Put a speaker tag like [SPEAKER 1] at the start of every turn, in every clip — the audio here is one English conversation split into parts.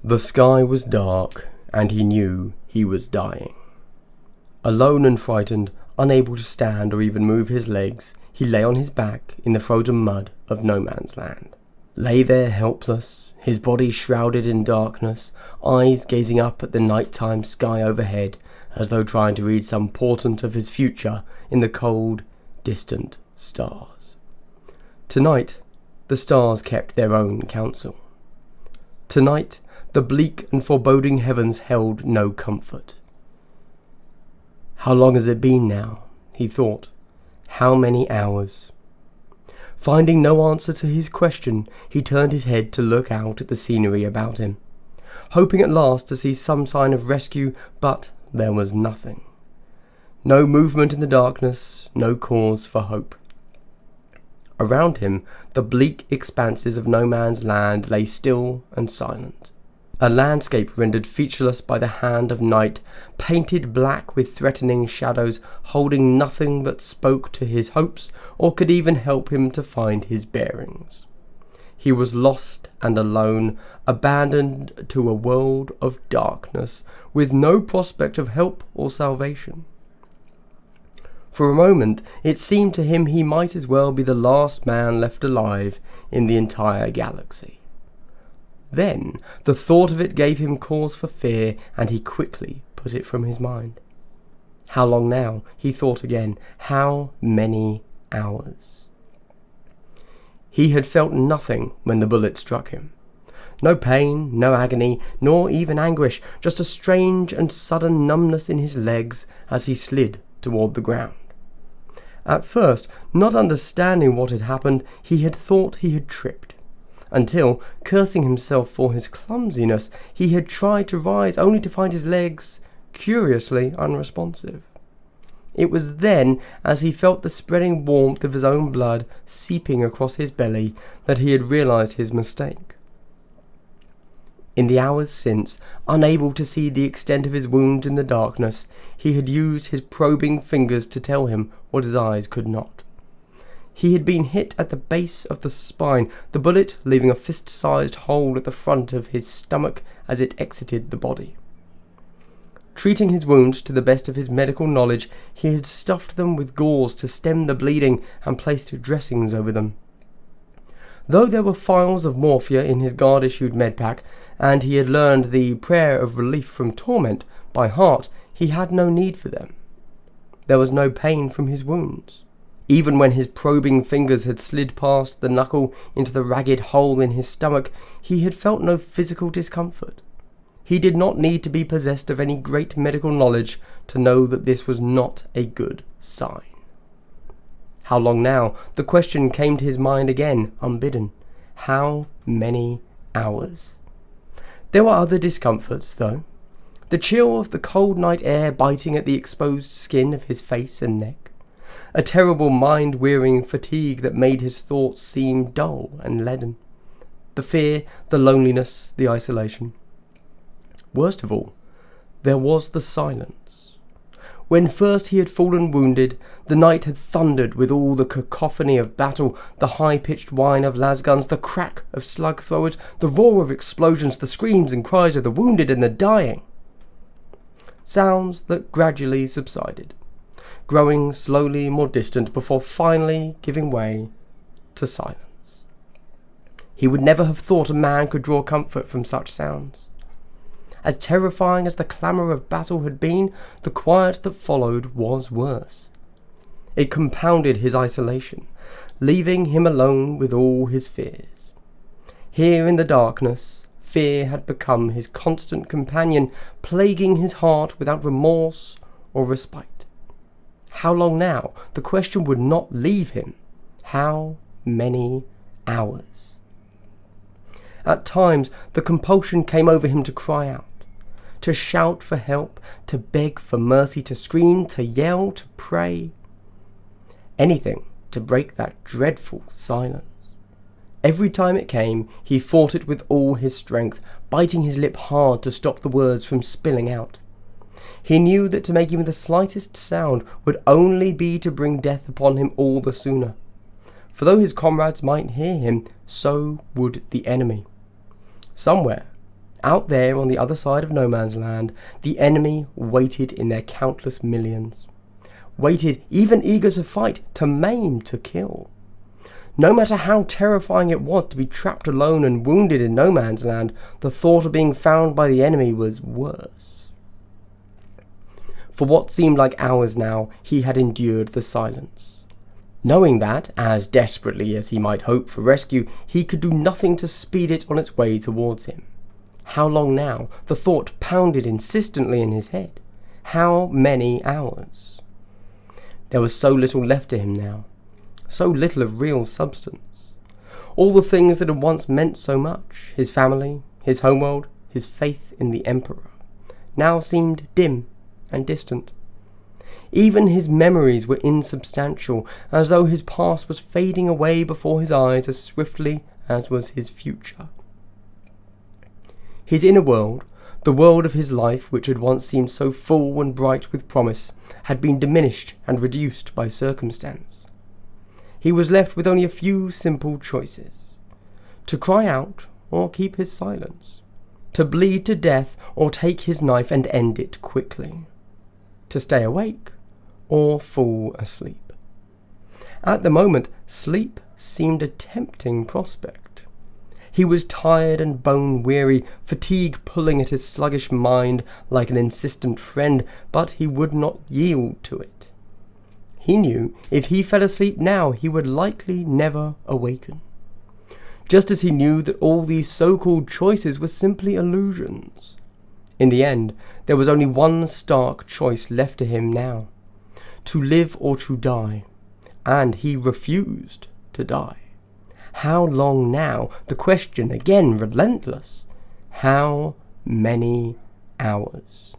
[SPEAKER 1] The sky was dark, and he knew he was dying. Alone and frightened, unable to stand or even move his legs, he lay on his back in the frozen mud of no man's land. Lay there helpless, his body shrouded in darkness, eyes gazing up at the nighttime sky overhead, as though trying to read some portent of his future in the cold, distant stars. Tonight, the stars kept their own counsel. Tonight, the bleak and foreboding heavens held no comfort. How long has it been now? He thought. How many hours? Finding no answer to his question, he turned his head to look out at the scenery about him, hoping at last to see some sign of rescue, but there was nothing. No movement in the darkness, no cause for hope. Around him, the bleak expanses of no man's land lay still and silent. A landscape rendered featureless by the hand of night, painted black with threatening shadows, holding nothing that spoke to his hopes or could even help him to find his bearings. He was lost and alone, abandoned to a world of darkness, with no prospect of help or salvation. For a moment, it seemed to him he might as well be the last man left alive in the entire galaxy. Then, the thought of it gave him cause for fear, and he quickly put it from his mind. How long now? He thought again. How many hours? He had felt nothing when the bullet struck him. No pain, no agony, nor even anguish, just a strange and sudden numbness in his legs as he slid toward the ground. At first, not understanding what had happened, he had thought he had tripped, until, cursing himself for his clumsiness, he had tried to rise only to find his legs curiously unresponsive. It was then, as he felt the spreading warmth of his own blood seeping across his belly, that he had realized his mistake. In the hours since, unable to see the extent of his wounds in the darkness, he had used his probing fingers to tell him what his eyes could not. He had been hit at the base of the spine, the bullet leaving a fist-sized hole at the front of his stomach as it exited the body. Treating his wounds to the best of his medical knowledge, he had stuffed them with gauze to stem the bleeding and placed dressings over them. Though there were phials of morphia in his guard-issued medpack, and he had learned the prayer of relief from torment by heart, he had no need for them. There was no pain from his wounds. Even when his probing fingers had slid past the knuckle into the ragged hole in his stomach, he had felt no physical discomfort. He did not need to be possessed of any great medical knowledge to know that this was not a good sign. How long now? The question came to his mind again, unbidden. How many hours? There were other discomforts, though. The chill of the cold night air biting at the exposed skin of his face and neck. A terrible mind-wearying fatigue that made his thoughts seem dull and leaden. The fear, the loneliness, the isolation. Worst of all, there was the silence. When first he had fallen wounded, the night had thundered with all the cacophony of battle, the high-pitched whine of lasguns, the crack of slug-throwers, the roar of explosions, the screams and cries of the wounded and the dying. Sounds that gradually subsided, growing slowly more distant before finally giving way to silence. He would never have thought a man could draw comfort from such sounds. As terrifying as the clamour of battle had been, the quiet that followed was worse. It compounded his isolation, leaving him alone with all his fears. Here in the darkness, fear had become his constant companion, plaguing his heart without remorse or respite. How long now? The question would not leave him. How many hours? At times, the compulsion came over him to cry out, to shout for help, to beg for mercy, to scream, to yell, to pray. Anything to break that dreadful silence. Every time it came, he fought it with all his strength, biting his lip hard to stop the words from spilling out. He knew that to make even the slightest sound would only be to bring death upon him all the sooner. For though his comrades might hear him, so would the enemy. Somewhere, Out there on the other side of no man's land, the enemy waited in their countless millions. Waited, even eager to fight, to maim, to kill. No matter how terrifying it was to be trapped alone and wounded in no man's land, the thought of being found by the enemy was worse. For what seemed like hours now, he had endured the silence. Knowing that, as desperately as he might hope for rescue, he could do nothing to speed it on its way towards him. How long now? The thought pounded insistently in his head. How many hours? There was so little left to him now. So little of real substance. All the things that had once meant so much, his family, his homeworld, his faith in the Emperor, now seemed dim and distant. Even his memories were insubstantial, as though his past was fading away before his eyes as swiftly as was his future. His inner world, the world of his life which had once seemed so full and bright with promise, had been diminished and reduced by circumstance. He was left with only a few simple choices: to cry out or keep his silence, to bleed to death or take his knife and end it quickly, to stay awake or fall asleep. At the moment, sleep seemed a tempting prospect. He was tired and bone-weary, fatigue pulling at his sluggish mind like an insistent friend, but he would not yield to it. He knew if he fell asleep now, he would likely never awaken. Just as he knew that all these so-called choices were simply illusions. In the end, there was only one stark choice left to him now: to live or to die, and he refused to die. How long now? The question, again relentless. How many hours?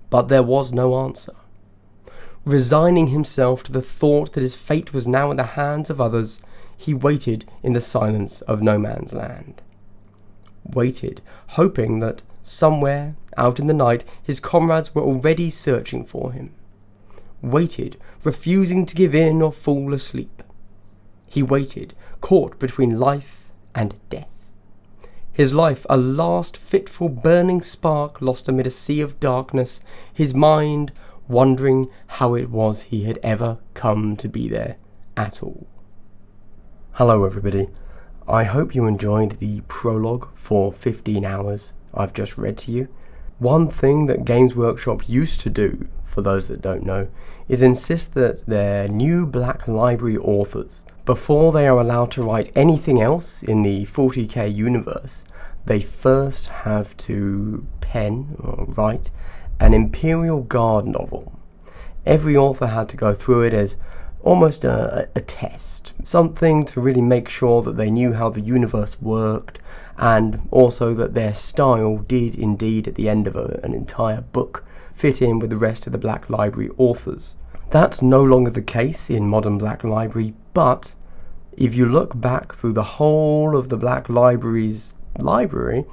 [SPEAKER 1] But there was no answer. Resigning himself to the thought that his fate was now in the hands of others, he waited in the silence of no man's land. Waited, hoping that somewhere out in the night his comrades were already searching for him. Waited, refusing to give in or fall asleep. He waited, caught between life and death. His life a last fitful burning spark lost amid a sea of darkness, his mind wondering how it was he had ever come to be there at all. Hello everybody, I hope you enjoyed the prologue for 15 hours I've just read to you. One thing that Games Workshop used to do, for those that don't know, is insist that their new Black Library authors, before they are allowed to write anything else in the 40k universe, they first have to pen or write an Imperial Guard novel. Every author had to go through it as almost a test, something to really make sure that they knew how the universe worked, and also that their style did indeed, at the end of an entire book, fit in with the rest of the Black Library authors. That's no longer the case in modern Black Library, but if you look back through the whole of the Black Library's library,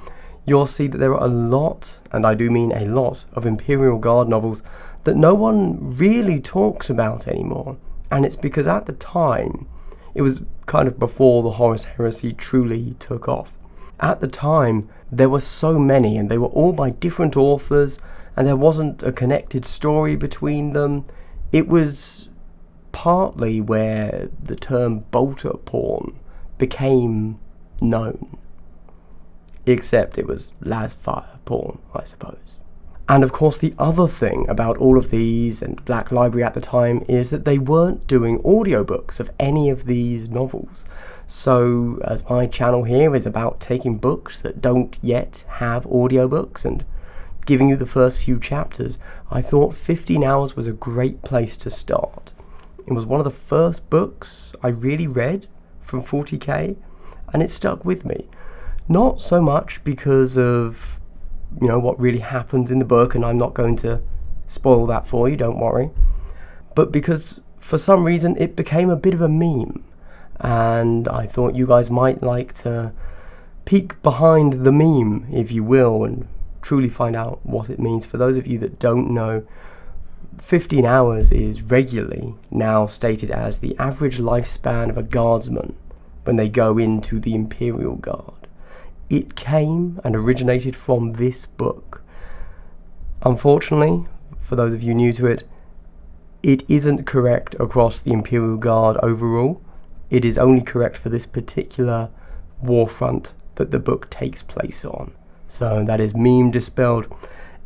[SPEAKER 1] you'll see that there are a lot, and I do mean a lot, of Imperial Guard novels that no one really talks about anymore. And it's because at the time, it was kind of before the Horus Heresy truly took off. At the time, there were so many, and they were all by different authors, and there wasn't a connected story between them. It was partly where the term bolter porn became known. Except it was Lasfire porn, I suppose. And of course the other thing about all of these and Black Library at the time is that they weren't doing audiobooks of any of these novels. So as my channel here is about taking books that don't yet have audiobooks and giving you the first few chapters, I thought 15 Hours was a great place to start. It was one of the first books I really read from 40k, and it stuck with me. Not so much because of, what really happens in the book, and I'm not going to spoil that for you, don't worry, but because for some reason it became a bit of a meme, and I thought you guys might like to peek behind the meme, if you will, and truly find out what it means. For those of you that don't know, 15 hours is regularly now stated as the average lifespan of a Guardsman when they go into the Imperial Guard. it came and originated from this book. Unfortunately, for those of you new to it, it isn't correct across the Imperial Guard overall. It is only correct for this particular war front that the book takes place on. So that is meme dispelled.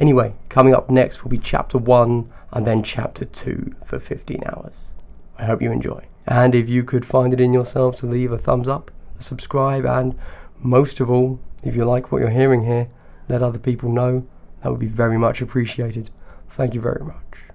[SPEAKER 1] Anyway, coming up next will be chapter 1 and then chapter 2 for 15 hours. I hope you enjoy. And if you could find it in yourself to leave a thumbs up, a subscribe, and most of all, if you like what you're hearing here, let other people know. That would be very much appreciated. Thank you very much.